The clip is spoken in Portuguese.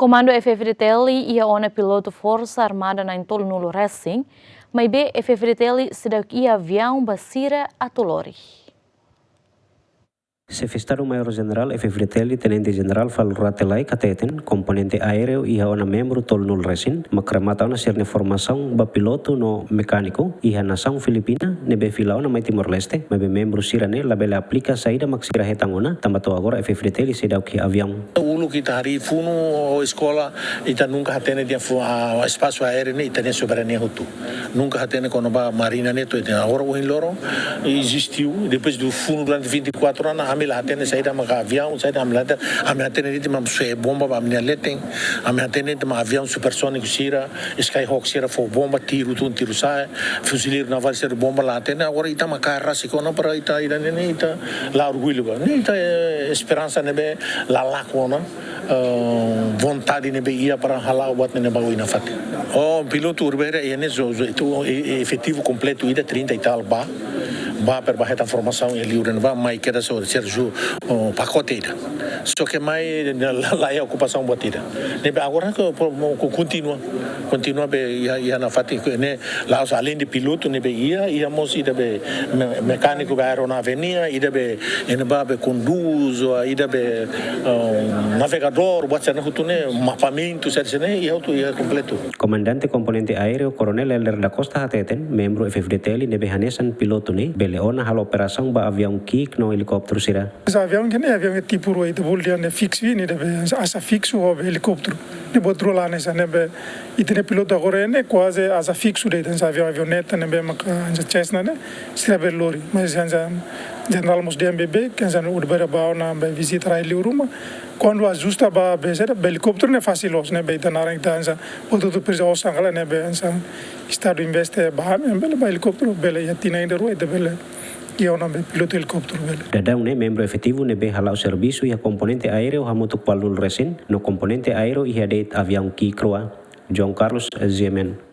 Comando FFDTL ia ona piloto Força Armada na Intol Nulo Racing, mas be FFDTL sedak ia avião basira atolori. Secretário Maior-General FFDTL Tenente General Faluratelai Kateten, componente aéreo e ona membro Tolnul Resin, makramata na ser formação ba piloto no mecânico e a nação filipina nebe fila ona mai Timor-Leste, mas membro sirane labela aplica saída maksira hetangona, tambato agora FFDTL sedau ki avião. Ulu kita hari funo escola ita nunca hatene dia espaço aéreo ne ita ne soberania hutu. Nunca hatene quando ba marina neto ita agora o loro existiu depois do funo durante 24 anos amela hatene saída ma avião saída amela hatene de ma bomba ba amela letem amela hatene de ma avião supersônico sira Skyhawk sira fo bomba tiro sai fuzileiro naval sira bomba lá hatene agora ita ma carra se kono para ita ne ita la orgulho ne ita esperança nebe la lacona vontade nebe ia para halau buat nebe baui na fati. O piloto urbana ene itu efetivo completo ida 30 e tal ba per baheta formação ele uren ba mai queda so Sergio pacote ida. Só que mai lá é ocupação batida. Nebe agora que continua be ia na fati ne lá além de piloto nebe íamos ida be mecânico be aeronavenia ida be ene ba be conduzo ida be navegador buat sana hutune mapamento sercene ia tu ia completo. Comandante componente aéreo Coronel Elder da Costa Hateten, membro FFDTL nebe hanesan piloto ni beleona hal operação ba avião kik no helicóptero sira. Essa avião que é avião tipo roi de bolha ne fixo ni deve asa fixo o helicóptero. Ne botro lá nessa nebe itene piloto agora ne quase asa fixo de essa avioneta nebe mak anja Cessna ne sira lori mas anja General Mos DMBB que anja urbana ba na visitar ele uruma quando ajusta ba bezera helicóptero ne facilos ne be tanarang anja boto tu presa osangala ne be anja estado investe ba bele ba helicóptero bele yatina ainda roi de bele e o nome piloto helicóptero bele. Dadang ne membro efetivo nebe halau serviço e a componente aéreo hamutuk palul resin no componente aéreo e hadet avião ki croa João Carlos Zemen.